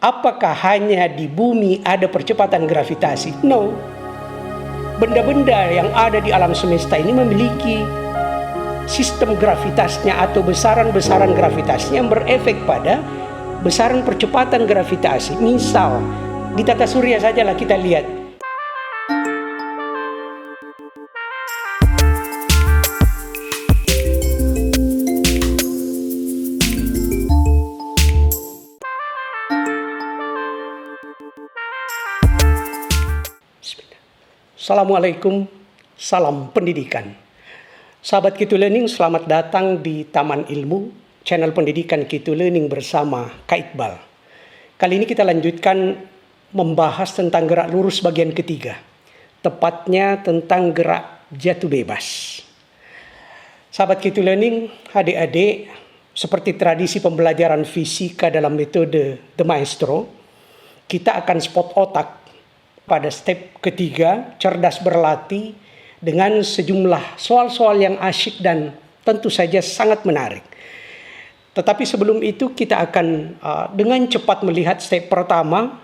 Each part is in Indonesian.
Apakah hanya di bumi ada percepatan gravitasi? No. Benda-benda yang ada di alam semesta ini memiliki sistem gravitasnya atau besaran-besaran gravitasnya yang berefek pada besaran percepatan gravitasi. Misal, di tata surya sajalah kita lihat. Assalamualaikum, salam pendidikan. Sahabat Kitu Learning, selamat datang di Taman Ilmu, channel pendidikan Kitu Learning bersama Kak Iqbal. Kali ini kita lanjutkan membahas tentang gerak lurus bagian ketiga, tepatnya tentang gerak jatuh bebas. Sahabat Kitu Learning, adik-adik, seperti tradisi pembelajaran fisika dalam metode The Maestro, kita akan spot otak pada step ketiga, cerdas berlatih dengan sejumlah soal-soal yang asyik dan tentu saja sangat menarik. Tetapi sebelum itu kita akan dengan cepat melihat step pertama,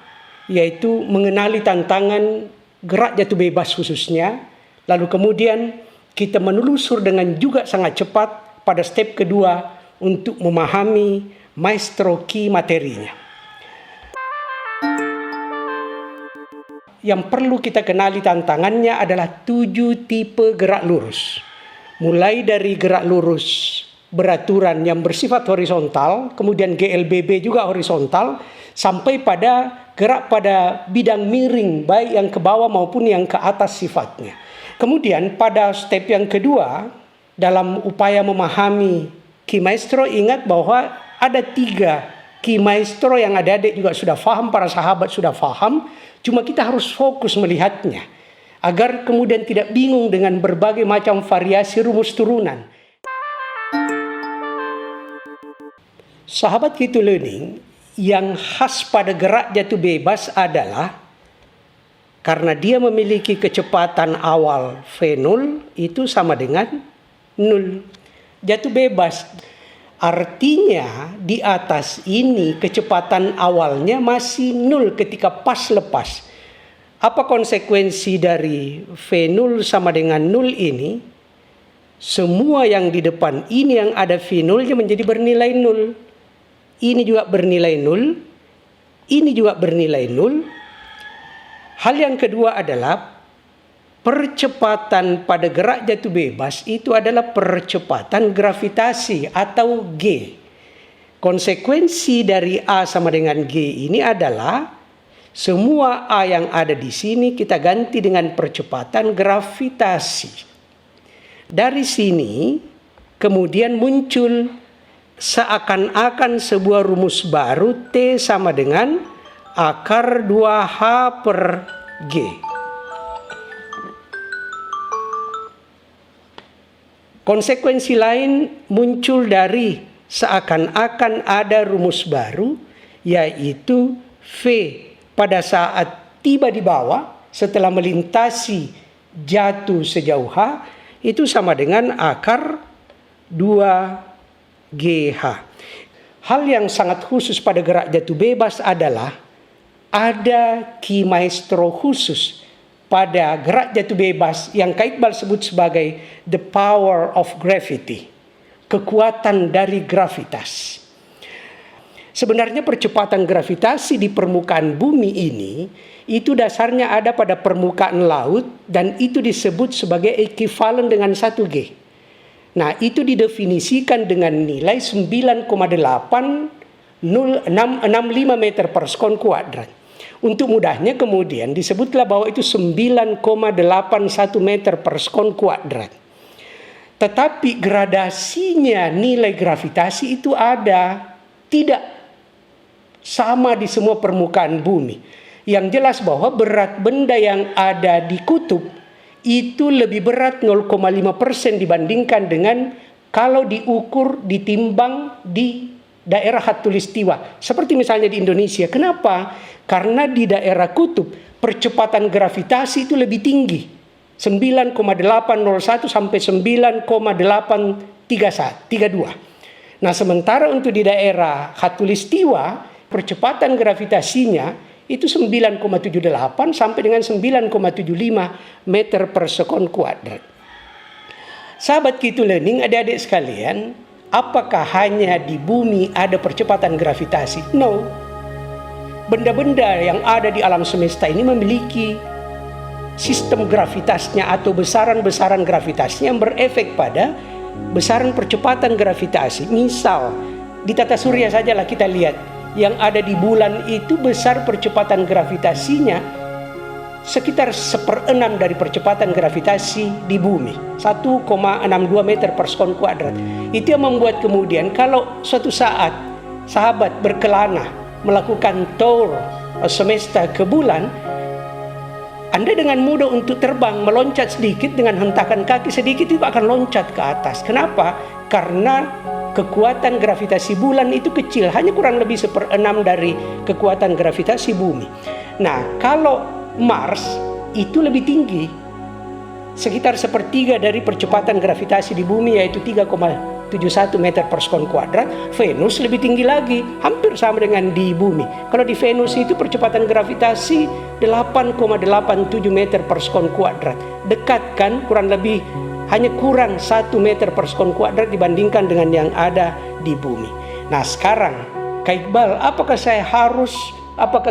yaitu mengenali tantangan gerak jatuh bebas khususnya. Lalu kemudian kita menelusur dengan juga sangat cepat pada step kedua untuk memahami maestro key materinya. Yang perlu kita kenali tantangannya adalah 7 tipe gerak lurus. Mulai dari gerak lurus beraturan yang bersifat horizontal, kemudian GLBB juga horizontal, sampai pada gerak pada bidang miring, baik yang ke bawah maupun yang ke atas sifatnya. Kemudian pada step yang kedua, dalam upaya memahami key maestro, ingat bahwa ada 3 key maestro yang adik-adik juga sudah paham, para sahabat sudah paham. Cuma kita harus fokus melihatnya agar kemudian tidak bingung dengan berbagai macam variasi rumus turunan. Sahabat Kitu Learning, yang khas pada gerak jatuh bebas adalah karena dia memiliki kecepatan awal V0 itu sama dengan 0. Jatuh bebas artinya di atas ini kecepatan awalnya masih 0 ketika pas lepas. Apa konsekuensi dari V0 sama dengan 0 ini? Semua yang di depan ini yang ada V0-nya menjadi bernilai 0. Ini juga bernilai 0. Ini juga bernilai 0. Hal yang kedua adalah percepatan pada gerak jatuh bebas itu adalah percepatan gravitasi atau G. Konsekuensi dari A sama dengan G ini adalah semua A yang ada di sini kita ganti dengan percepatan gravitasi. Dari sini kemudian muncul seakan-akan sebuah rumus baru T sama dengan akar 2H per G. Konsekuensi lain muncul dari seakan-akan ada rumus baru, yaitu V pada saat tiba di bawah setelah melintasi jatuh sejauh H itu sama dengan akar 2GH. Hal yang sangat khusus pada gerak jatuh bebas adalah ada key maestro khusus pada gerak jatuh bebas yang Kak Iqbal sebut sebagai the power of gravity, kekuatan dari gravitas. Sebenarnya percepatan gravitasi di permukaan bumi ini itu dasarnya ada pada permukaan laut dan itu disebut sebagai ekuivalen dengan 1G. Nah, itu didefinisikan dengan nilai 9,8665 meter per sekon kuadrat. Untuk mudahnya kemudian disebutlah bahwa itu 9,81 meter per sekon kuadrat. Tetapi gradasinya nilai gravitasi itu ada, tidak sama di semua permukaan bumi. Yang jelas bahwa berat benda yang ada di kutub itu lebih berat 0,5% dibandingkan dengan kalau diukur, ditimbang di daerah khatulistiwa. Seperti misalnya di Indonesia. Kenapa? Karena di daerah kutub percepatan gravitasi itu lebih tinggi. 9,801 sampai 9,832. Nah, sementara untuk di daerah khatulistiwa percepatan gravitasinya itu 9,78 sampai dengan 9,75 meter per sekon kuadrat. Sahabat Q2 Learning, adik-adik sekalian, apakah hanya di bumi ada percepatan gravitasi? No. Benda-benda yang ada di alam semesta ini memiliki sistem gravitasnya atau besaran-besaran gravitasnya yang berefek pada besaran percepatan gravitasi. Misal, di tata surya sajalah kita lihat, yang ada di bulan itu besar percepatan gravitasinya sekitar 1/6 dari percepatan gravitasi di bumi, 1,62 meter per sekon kuadrat. Itu yang membuat kemudian kalau suatu saat sahabat berkelana melakukan tour semesta ke bulan, Anda dengan mudah untuk terbang, meloncat sedikit dengan hentakan kaki sedikit itu akan loncat ke atas. Kenapa? Karena kekuatan gravitasi bulan itu kecil, hanya kurang lebih 1/6 dari kekuatan gravitasi bumi. Nah, kalau Mars itu lebih tinggi, sekitar 1/3 dari percepatan gravitasi di bumi, yaitu 3,71 meter per sekon kuadrat. Venus lebih tinggi lagi, hampir sama dengan di bumi. Kalau di Venus itu percepatan gravitasi 8,87 meter per sekon kuadrat. Dekat kan, kurang lebih hanya kurang 1 meter per sekon kuadrat dibandingkan dengan yang ada di bumi. Nah sekarang, Kak Iqbal, apakah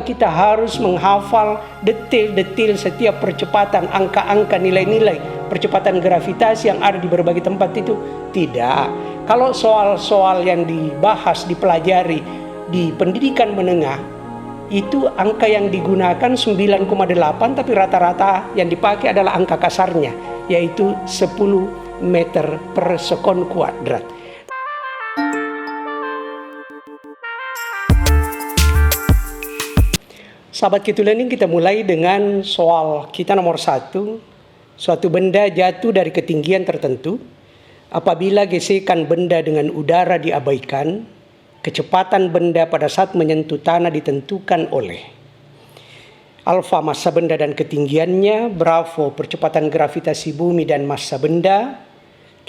kita harus menghafal detail-detail setiap percepatan, angka-angka, nilai-nilai percepatan gravitasi yang ada di berbagai tempat itu? Tidak. Kalau soal-soal yang dibahas, dipelajari di pendidikan menengah, itu angka yang digunakan 9,8, tapi rata-rata yang dipakai adalah angka kasarnya, yaitu 10 meter per sekon kuadrat. Sahabat Q2 Learning, kita mulai dengan soal kita nomor 1. Suatu benda jatuh dari ketinggian tertentu. Apabila gesekan benda dengan udara diabaikan, kecepatan benda pada saat menyentuh tanah ditentukan oleh alfa massa benda dan ketinggiannya, bravo percepatan gravitasi bumi dan massa benda,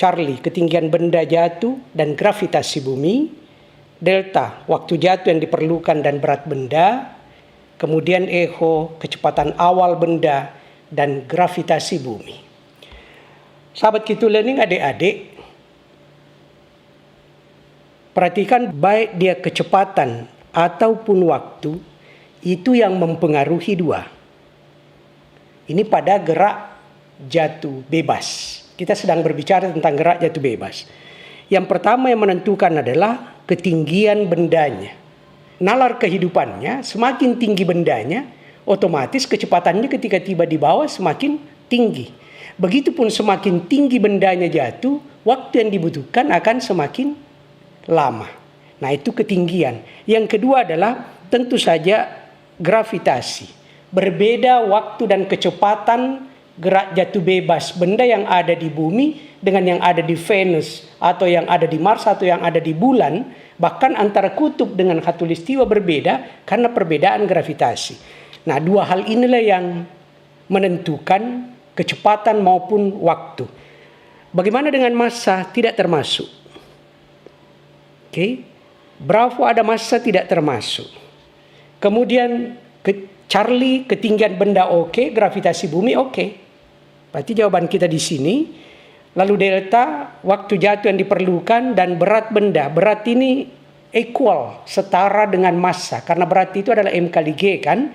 Charlie ketinggian benda jatuh dan gravitasi bumi, delta waktu jatuh yang diperlukan dan berat benda, kemudian echo kecepatan awal benda dan gravitasi bumi. Sahabat Q2 Learning, adik-adik, perhatikan baik dia kecepatan ataupun waktu, itu yang mempengaruhi dua. Ini pada gerak jatuh bebas. Kita sedang berbicara tentang gerak jatuh bebas. Yang pertama yang menentukan adalah ketinggian bendanya. Nalar kehidupannya, semakin tinggi bendanya, otomatis kecepatannya ketika tiba di bawah semakin tinggi. Begitupun semakin tinggi bendanya jatuh, waktu yang dibutuhkan akan semakin lama. Nah, itu ketinggian. Yang kedua adalah tentu saja gravitasi. Berbeda waktu dan kecepatan gerak jatuh bebas benda yang ada di bumi dengan yang ada di Venus atau yang ada di Mars atau yang ada di bulan. Bahkan antara kutub dengan khatulistiwa berbeda karena perbedaan gravitasi. Nah, dua hal inilah yang menentukan kecepatan maupun waktu. Bagaimana dengan massa? Tidak termasuk. Oke. Bravo ada massa, tidak termasuk. Kemudian Charlie ketinggian benda oke, gravitasi bumi oke. Berarti jawaban kita di sini. Lalu delta waktu jatuh yang diperlukan dan berat benda. Berat ini equal, setara dengan massa karena berat itu adalah M kali G kan.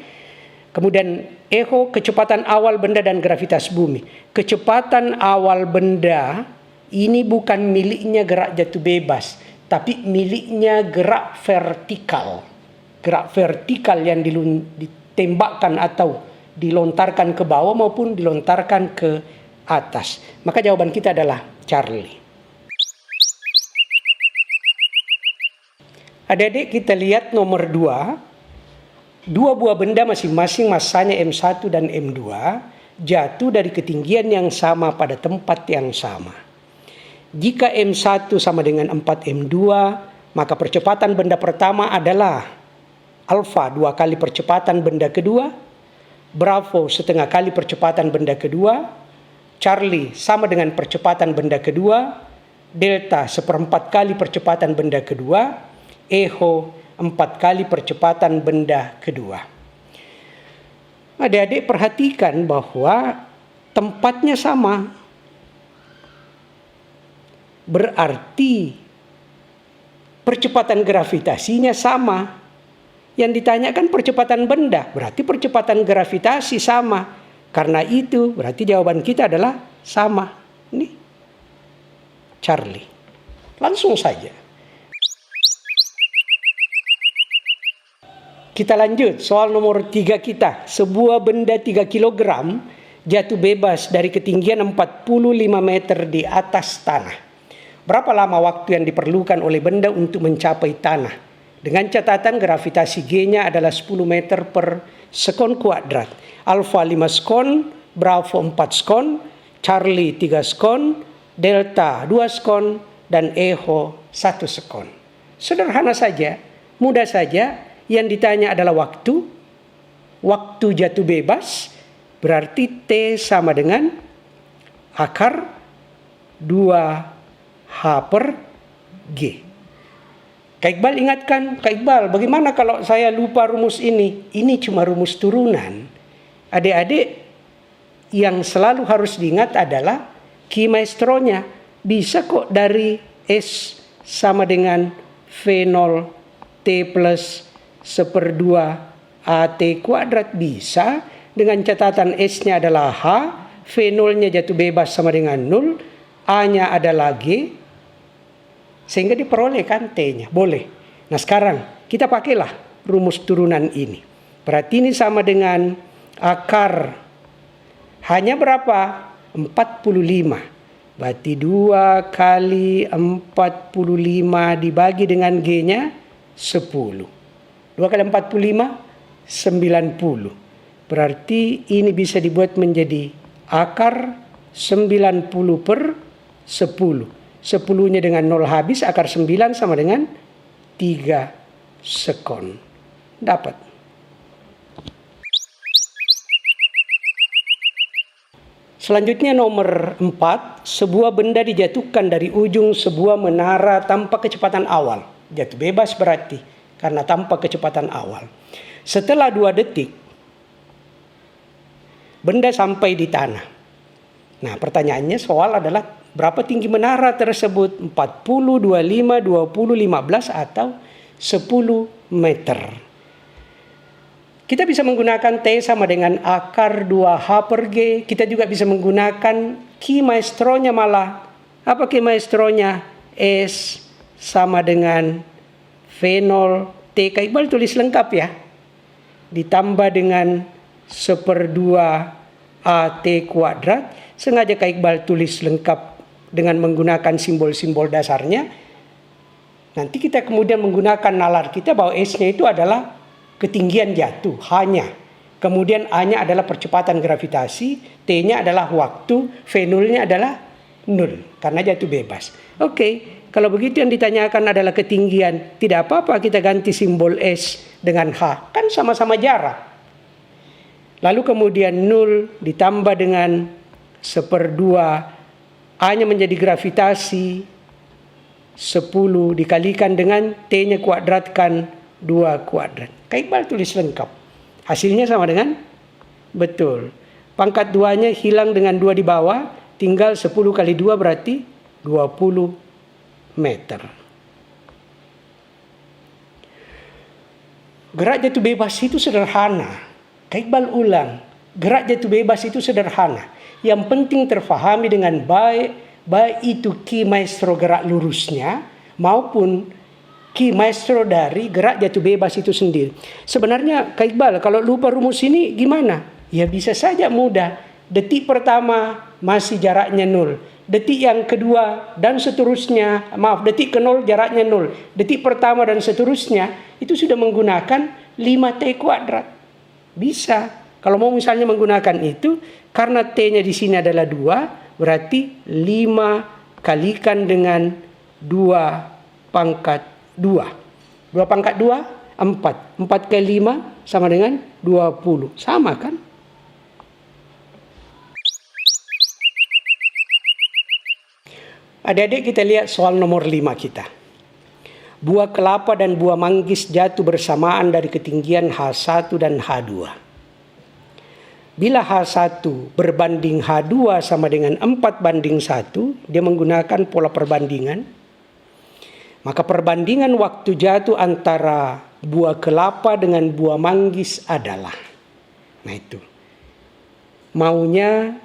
Kemudian echo kecepatan awal benda dan gravitas bumi. Kecepatan awal benda ini bukan miliknya gerak jatuh bebas, tapi miliknya gerak vertikal. Gerak vertikal yang ditembakkan atau dilontarkan ke bawah maupun dilontarkan ke atas. Maka jawaban kita adalah Charlie. Adik-adik, kita lihat nomor 2. Dua buah benda masing-masing massanya M1 dan M2 jatuh dari ketinggian yang sama pada tempat yang sama. Jika M1 sama dengan 4M2, maka percepatan benda pertama adalah alfa 2 kali percepatan benda kedua, bravo setengah kali percepatan benda kedua, Charlie sama dengan percepatan benda kedua, delta 1/4 kali percepatan benda kedua, echo 4 kali percepatan benda kedua. Adik-adik perhatikan bahwa tempatnya sama. Berarti percepatan gravitasinya sama. Yang ditanyakan percepatan benda, berarti percepatan gravitasi sama. Karena itu berarti jawaban kita adalah sama. Ini Charlie. Langsung saja. Kita lanjut soal nomor 3 kita. Sebuah benda 3 kg jatuh bebas dari ketinggian 45 meter di atas tanah. Berapa lama waktu yang diperlukan oleh benda untuk mencapai tanah? Dengan catatan gravitasi G-nya adalah 10 meter per sekon kuadrat. Alfa 5 sekon, Bravo 4 sekon, Charlie 3 sekon, Delta 2 sekon, dan Echo 1 sekon. Sederhana saja, mudah saja. Yang ditanya adalah waktu. Waktu jatuh bebas berarti T sama dengan akar 2H per G. Kak Iqbal ingatkan, Kak Iqbal bagaimana kalau saya lupa rumus ini? Ini cuma rumus turunan. Adik-adik yang selalu harus diingat adalah Ki maestronya. Bisa kok dari S sama dengan V0 T plus 1/2 AT kuadrat bisa. Dengan catatan S-nya adalah H, V0-nya jatuh bebas sama dengan 0, A-nya adalah G. Sehingga diperoleh kan T-nya. Boleh. Nah sekarang kita pakailah rumus turunan ini. Berarti ini sama dengan akar hanya berapa? 45. Berarti 2 kali 45 dibagi dengan G-nya 10. 2 kali 45, 90. Berarti ini bisa dibuat menjadi akar 90 per 10. 10-nya dengan 0 habis, akar 9 sama dengan 3 sekon. Dapat. Selanjutnya nomor 4. Sebuah benda dijatuhkan dari ujung sebuah menara tanpa kecepatan awal. Jatuh bebas berarti, karena tanpa kecepatan awal. Setelah 2 detik, benda sampai di tanah. Nah pertanyaannya soal adalah berapa tinggi menara tersebut? 40, 25, 20, 15 atau 10 meter. Kita bisa menggunakan T sama dengan akar 2H per G. Kita juga bisa menggunakan Ki maestronya malah. Apa Ki maestronya? S sama dengan V0 T. Kak Iqbal tulis lengkap ya. Ditambah dengan 1/2 AT kuadrat. Sengaja Kak Iqbal tulis lengkap dengan menggunakan simbol-simbol dasarnya. Nanti kita kemudian menggunakan nalar kita bahwa S-nya itu adalah ketinggian jatuh, H-nya. Kemudian A-nya adalah percepatan gravitasi, T-nya adalah waktu, V0-nya adalah 0 karena jatuh bebas. Oke, kalau begitu yang ditanyakan adalah ketinggian, tidak apa-apa kita ganti simbol S dengan H, kan sama-sama jarak. Lalu kemudian 0 ditambah dengan 1/2 A-nya menjadi gravitasi 10 dikalikan dengan T-nya kuadratkan 2 kuadrat. Kak Iqbal tulis lengkap. Hasilnya sama dengan? Betul. Pangkat 2-nya hilang dengan 2 di bawah. Tinggal 10 kali 2 berarti 20 meter. Gerak jatuh bebas itu sederhana. Kak Iqbal ulang. Gerak jatuh bebas itu sederhana. Yang penting terfahami dengan baik itu Ki maestro gerak lurusnya maupun Ki maestro dari gerak jatuh bebas itu sendiri. Sebenarnya Kak Iqbal kalau lupa rumus ini gimana? Ya bisa saja mudah. Detik pertama masih jaraknya 0. Detik yang kedua dan seterusnya, detik ke 0 jaraknya 0. Detik pertama dan seterusnya itu sudah menggunakan 5T kuadrat. Bisa. Kalau mau misalnya menggunakan itu, karena T-nya di sini adalah 2, berarti 5 kalikan dengan 2 pangkat 2. 2 pangkat 2, 4. 4 kali 5 sama dengan 20. Sama kan? Adik-adik kita lihat soal nomor 5 kita. buah kelapa dan buah manggis jatuh bersamaan dari ketinggian H1 dan H2. Bila H1 berbanding H2 sama dengan 4:1, dia menggunakan pola perbandingan. Maka perbandingan waktu jatuh antara buah kelapa dengan buah manggis adalah, nah itu, maunya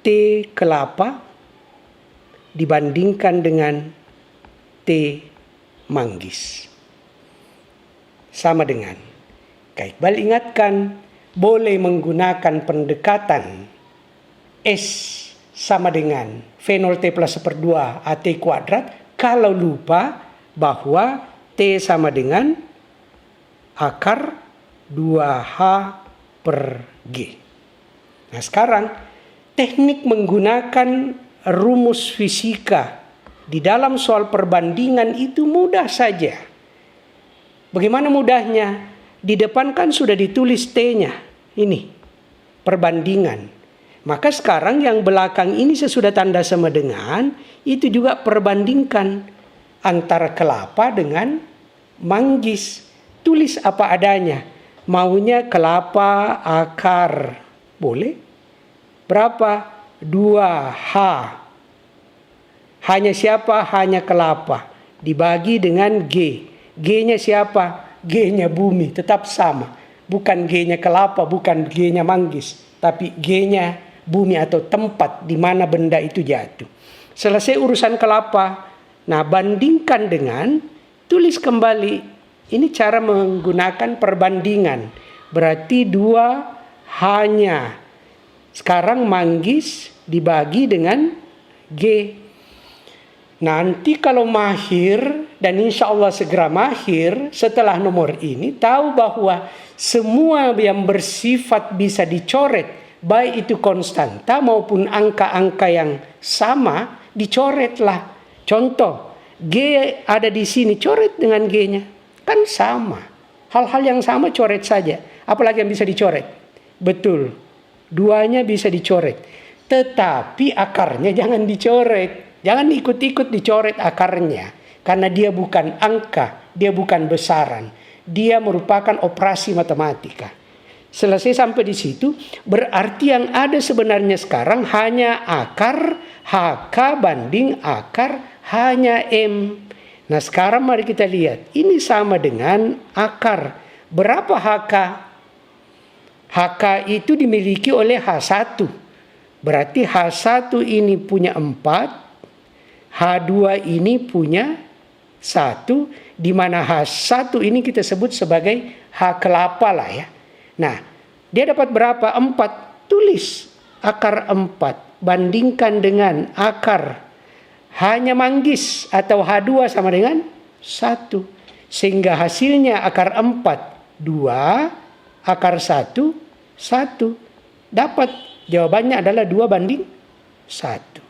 T kelapa dibandingkan dengan T manggis. Sama dengan, Kak Iqbal ingatkan, boleh menggunakan pendekatan S sama dengan V0 T plus 1/2 AT kuadrat kalau lupa bahwa T sama dengan akar 2H per G. Nah sekarang teknik menggunakan rumus fisika di dalam soal perbandingan itu mudah saja. Bagaimana mudahnya? Di depan kan sudah ditulis T-nya. Ini perbandingan. Maka sekarang yang belakang ini sesudah tanda sama dengan, itu juga perbandingkan antara kelapa dengan manggis. Tulis apa adanya. Maunya kelapa akar. Boleh? Berapa? 2H. Hanya siapa? Hanya kelapa. Dibagi dengan G. G-nya siapa? G-nya bumi. Tetap sama. Bukan G-nya kelapa, bukan G-nya manggis. Tapi G-nya bumi atau tempat di mana benda itu jatuh. Selesai urusan kelapa. Nah, bandingkan dengan, tulis kembali. Ini cara menggunakan perbandingan. Berarti 2 hanya. Sekarang manggis dibagi dengan G. Nanti kalau mahir, dan insya Allah segera mahir setelah nomor ini, tahu bahwa semua yang bersifat bisa dicoret, baik itu konstanta maupun angka-angka yang sama, dicoretlah. Contoh, G ada di sini, coret dengan G-nya. Kan sama. Hal-hal yang sama coret saja. Apalagi yang bisa dicoret? Betul. Duanya bisa dicoret. Tetapi akarnya jangan dicoret. Jangan ikut-ikut dicoret akarnya. Karena dia bukan angka, dia bukan besaran. Dia merupakan operasi matematika. Selesai sampai di situ, berarti yang ada sebenarnya sekarang hanya akar HK banding akar hanya M. Nah sekarang mari kita lihat. Ini sama dengan akar. Berapa HK? HK itu dimiliki oleh H1. Berarti H1 ini punya 4. H2 ini punya 1, di mana H1 ini kita sebut sebagai H kelapa lah ya. Nah, dia dapat berapa? 4. Tulis akar 4. Bandingkan dengan akar hanya manggis atau H2 sama dengan 1. Sehingga hasilnya akar 4, 2, akar 1, 1. Dapat jawabannya adalah 2:1.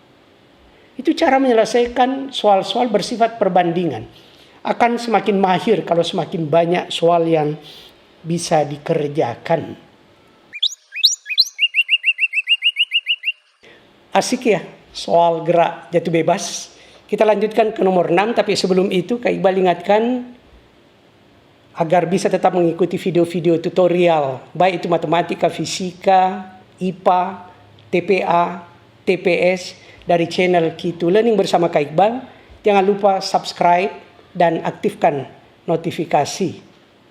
Itu cara menyelesaikan soal-soal bersifat perbandingan. Akan semakin mahir kalau semakin banyak soal yang bisa dikerjakan. Asik ya soal gerak jatuh bebas. Kita lanjutkan ke nomor 6, tapi sebelum itu Kak Iqbal ingatkan agar bisa tetap mengikuti video-video tutorial, baik itu matematika, fisika, IPA, TPA, TPS, dari channel Kitu Learning bersama Kak Iqbal. Jangan lupa subscribe dan aktifkan notifikasi.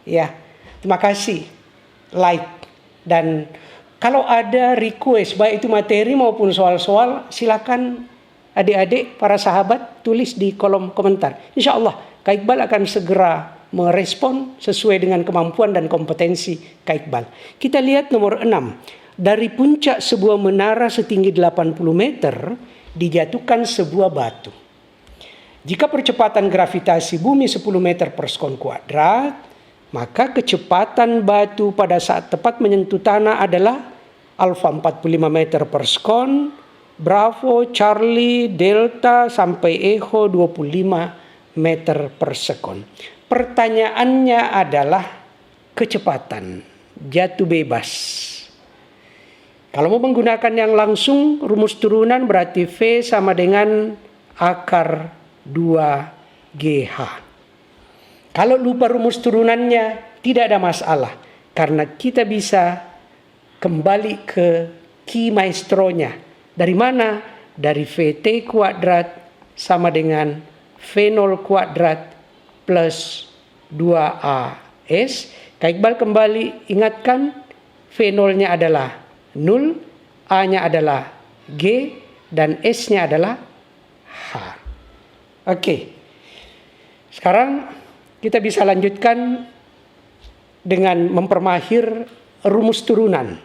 Ya, terima kasih. Like. Dan kalau ada request, baik itu materi maupun soal-soal, silakan adik-adik, para sahabat, tulis di kolom komentar. Insya Allah, Kak Iqbal akan segera merespon sesuai dengan kemampuan dan kompetensi Kak Iqbal. Kita lihat nomor 6. Dari puncak sebuah menara setinggi 80 meter, dijatuhkan sebuah batu. Jika percepatan gravitasi bumi 10 meter per sekon kuadrat, maka kecepatan batu pada saat tepat menyentuh tanah adalah alfa 45 meter per sekon, Bravo, Charlie, Delta, sampai Echo 25 meter per sekon. Pertanyaannya adalah kecepatan jatuh bebas. Kalau mau menggunakan yang langsung, rumus turunan berarti V sama dengan akar 2GH. Kalau lupa rumus turunannya, tidak ada masalah. Karena kita bisa kembali ke Ki Maestronya. Dari mana? Dari VT kuadrat sama dengan V0 kuadrat plus 2AS. Kak Iqbal kembali ingatkan, V0-nya adalah 0, A-nya adalah G, dan S-nya adalah H. Oke. Sekarang kita bisa lanjutkan dengan mempermahir rumus turunan.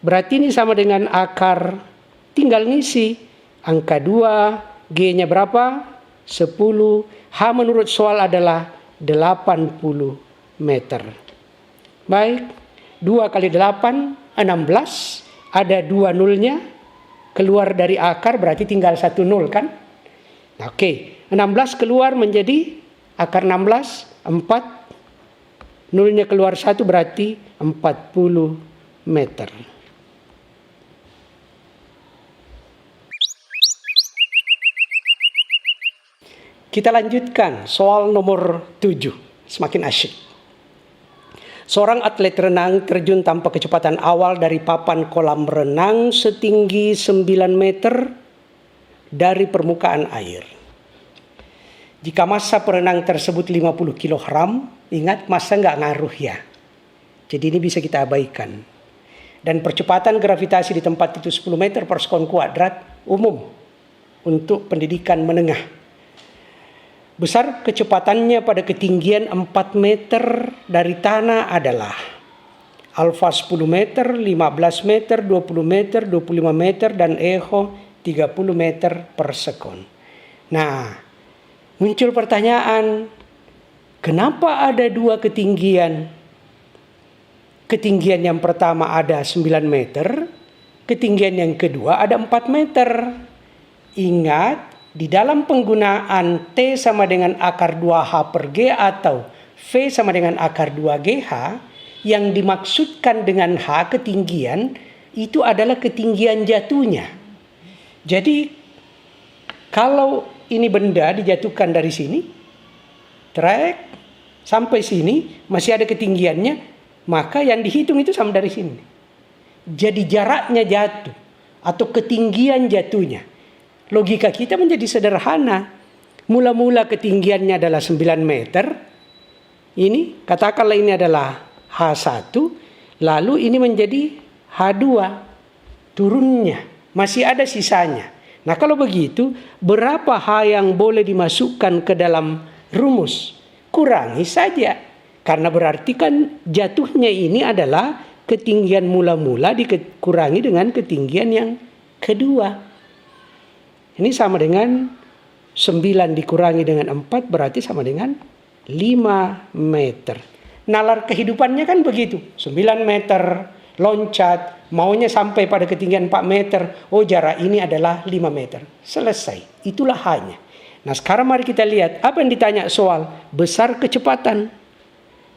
Berarti ini sama dengan akar, tinggal ngisi. Angka 2, G-nya berapa? 10. H menurut soal adalah 80 meter. Baik, 2 kali 8, 16. Ada 2 nolnya. Keluar dari akar berarti tinggal 1 nol kan? Oke, 16 keluar menjadi akar 16, 4. Nolnya keluar 1 berarti 40 meter. Kita lanjutkan soal nomor 7. Semakin asyik. Seorang atlet renang terjun tanpa kecepatan awal dari papan kolam renang setinggi 9 meter dari permukaan air. Jika massa perenang tersebut 50 kg, ingat massa nggak ngaruh ya. Jadi ini bisa kita abaikan. Dan percepatan gravitasi di tempat itu 10 meter per sekon kuadrat umum untuk pendidikan menengah. Besar kecepatannya pada ketinggian 4 meter dari tanah adalah alfa 10 meter, 15 meter, 20 meter, 25 meter, dan echo 30 meter per sekon. Nah, muncul pertanyaan, kenapa ada 2 ketinggian? Ketinggian yang pertama ada 9 meter, ketinggian yang kedua ada 4 meter. Ingat, di dalam penggunaan T sama dengan akar 2H per G atau V sama dengan akar 2GH, yang dimaksudkan dengan H ketinggian itu adalah ketinggian jatuhnya. Jadi kalau ini benda dijatuhkan dari sini, trek sampai sini masih ada ketinggiannya, maka yang dihitung itu sama dari sini. Jadi jaraknya jatuh atau ketinggian jatuhnya. Logika kita menjadi sederhana. Mula-mula ketinggiannya adalah 9 meter. Ini katakanlah ini adalah H1, lalu ini menjadi H2. Turunnya masih ada sisanya. Nah, kalau begitu, berapa H yang boleh dimasukkan ke dalam rumus? Kurangi saja. Karena berarti kan jatuhnya ini adalah ketinggian mula-mula dikurangi dengan ketinggian yang kedua. Ini sama dengan 9 dikurangi dengan 4 berarti sama dengan 5 meter. Nalar kehidupannya kan begitu. 9 meter, loncat, maunya sampai pada ketinggian 4 meter. Oh, jarak ini adalah 5 meter. Selesai. Itulah hanya. Nah, sekarang mari kita lihat apa yang ditanya soal besar kecepatan.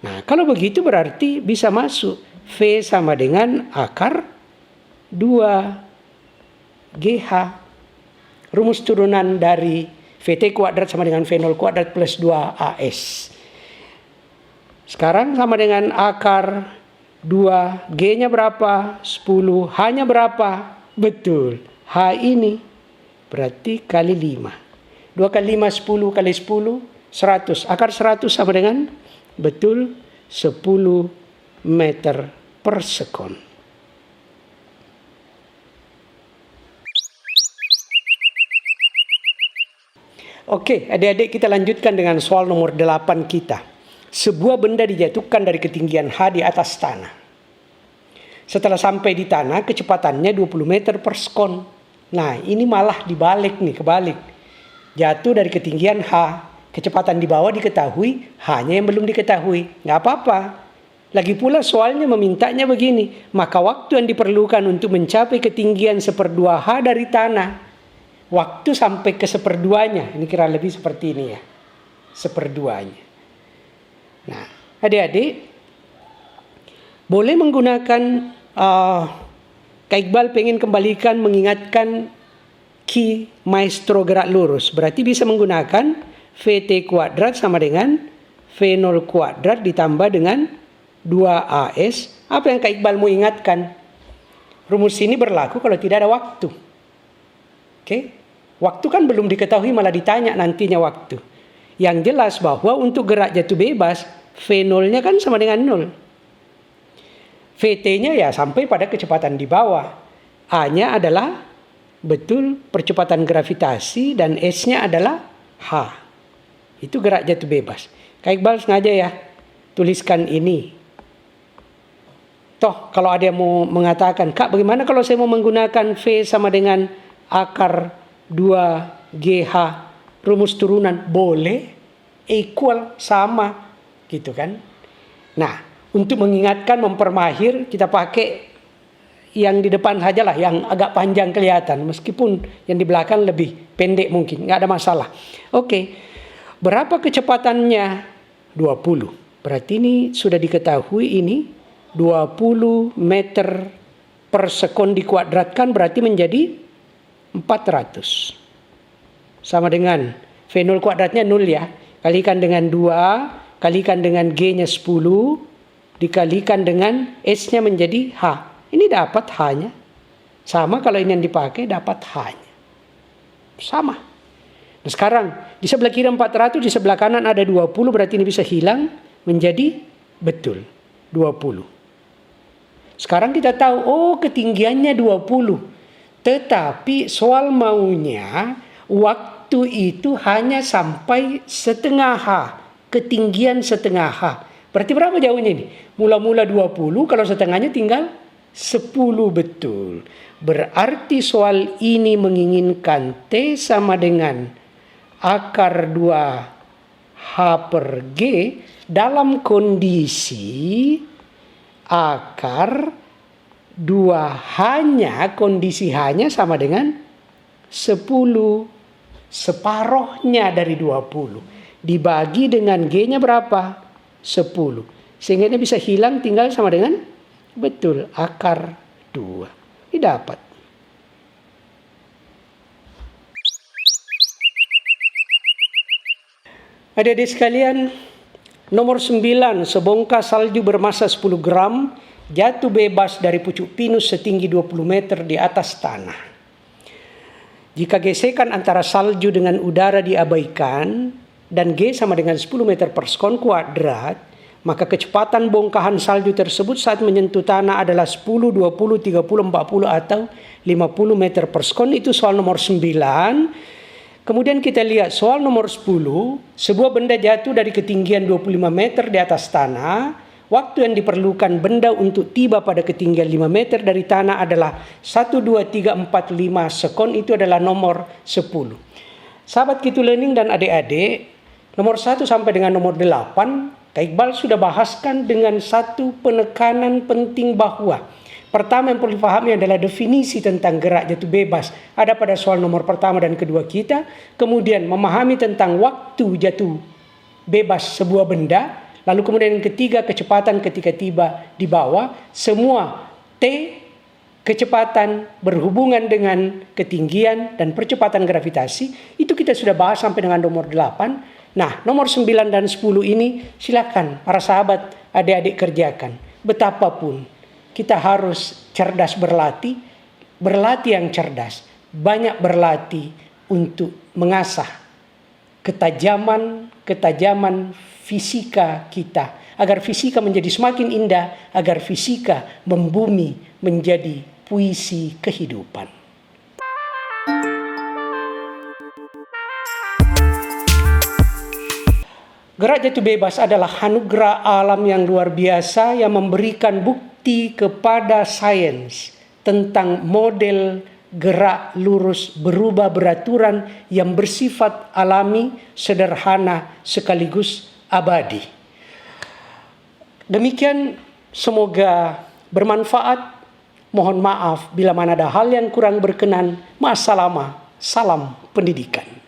Nah, kalau begitu berarti bisa masuk V sama dengan akar 2GH. Rumus turunan dari VT kuadrat sama dengan V0 kuadrat plus 2AS. Sekarang sama dengan akar 2, G-nya berapa? 10, H-nya berapa? Betul, H ini berarti kali 5. 2 kali 5, 10 kali 10, 100. Akar 100 sama dengan, betul, 10 meter per sekon. Oke, adik-adik kita lanjutkan dengan soal nomor 8 kita. Sebuah benda dijatuhkan dari ketinggian H di atas tanah. Setelah sampai di tanah, kecepatannya 20 meter per sekon. Nah, ini malah dibalik nih, kebalik. Jatuh dari ketinggian H, kecepatan di bawah diketahui, H-nya yang belum diketahui. Nggak apa-apa. Lagi pula soalnya memintanya begini, maka waktu yang diperlukan untuk mencapai ketinggian 1/2 H dari tanah. Waktu sampai ke 1/2-nya, ini kira lebih seperti ini ya, 1/2-nya. Nah, adik-adik, boleh menggunakan, Kak Iqbal pengen kembalikan mengingatkan Ki Maestro gerak lurus. Berarti bisa menggunakan VT kuadrat sama dengan V0 kuadrat ditambah dengan 2AS. Apa yang Kak Iqbal mau ingatkan? Rumus ini berlaku kalau tidak ada waktu. Oke? Waktu kan belum diketahui, malah ditanya nantinya waktu. Yang jelas bahwa untuk gerak jatuh bebas, V0-nya kan sama dengan 0. VT-nya ya sampai pada kecepatan di bawah. A-nya adalah betul percepatan gravitasi dan S-nya adalah H. Itu gerak jatuh bebas. Kak Iqbal sengaja ya tuliskan ini. Toh kalau ada yang mau mengatakan, Kak bagaimana kalau saya mau menggunakan V sama dengan akar 2GH rumus turunan? Boleh, equal, sama gitu kan. Nah, untuk mengingatkan, mempermahir, kita pakai yang di depan sajalah, yang agak panjang kelihatan. Meskipun yang di belakang lebih pendek mungkin, nggak ada masalah. Oke. Berapa kecepatannya? 20. Berarti ini sudah diketahui ini 20 meter per sekon dikuadratkan berarti menjadi 400. Sama dengan V0 kuadratnya 0 ya. Kalikan dengan 2, kalikan dengan G-nya 10, dikalikan dengan S-nya menjadi H. Ini dapat H-nya. Sama kalau ini yang dipakai dapat H-nya. Sama. Nah sekarang di sebelah kiri 400, di sebelah kanan ada 20, berarti ini bisa hilang menjadi betul 20. Sekarang kita tahu, oh ketinggiannya 20. Tetapi soal maunya waktu itu hanya sampai setengah H, ketinggian setengah H. Berarti berapa jauhnya ini? Mula-mula 20, kalau setengahnya tinggal 10 betul. Berarti soal ini menginginkan T sama dengan akar 2H per G dalam kondisi akar 2H-nya, kondisi H-nya sama dengan 10. Separohnya dari 20. Dibagi dengan G-nya berapa? 10. Sehingga ini bisa hilang, tinggal sama dengan betul akar 2. Ini dapat. Adik-adik sekalian, nomor 9, sebongkah salju bermassa 10 gram jatuh bebas dari pucuk pinus setinggi 20 meter di atas tanah. Jika gesekan antara salju dengan udara diabaikan dan G sama dengan 10 meter per sekon kuadrat, maka kecepatan bongkahan salju tersebut saat menyentuh tanah adalah 10, 20, 30, 40 atau 50 meter per sekon. Itu soal nomor 9. Kemudian kita lihat soal nomor 10, sebuah benda jatuh dari ketinggian 25 meter di atas tanah. Waktu yang diperlukan benda untuk tiba pada ketinggian 5 meter dari tanah adalah 1, 2, 3, 4, 5 sekon. Itu adalah nomor 10. Sahabat Kitu Learning dan adik-adik, nomor 1 sampai dengan nomor 8, Kak Iqbal sudah bahaskan dengan satu penekanan penting bahwa pertama yang perlu dipahami adalah definisi tentang gerak jatuh bebas. Ada pada soal nomor pertama dan kedua kita. Kemudian memahami tentang waktu jatuh bebas sebuah benda. Lalu kemudian yang ketiga, kecepatan ketika tiba di bawah. Semua T, kecepatan berhubungan dengan ketinggian dan percepatan gravitasi. Itu kita sudah bahas sampai dengan nomor 8. Nah, nomor 9 dan 10 ini silakan para sahabat adik-adik kerjakan. Betapapun kita harus cerdas berlatih yang cerdas. Banyak berlatih untuk mengasah ketajaman fisika kita. Agar fisika menjadi semakin indah, agar fisika membumi menjadi puisi kehidupan. Gerak jatuh bebas adalah anugerah alam yang luar biasa yang memberikan bukti kepada sains tentang model gerak lurus berubah beraturan yang bersifat alami, sederhana, sekaligus abadi. Demikian, semoga bermanfaat. Mohon maaf bila mana ada hal yang kurang berkenan. Ma'assalamah, salam pendidikan.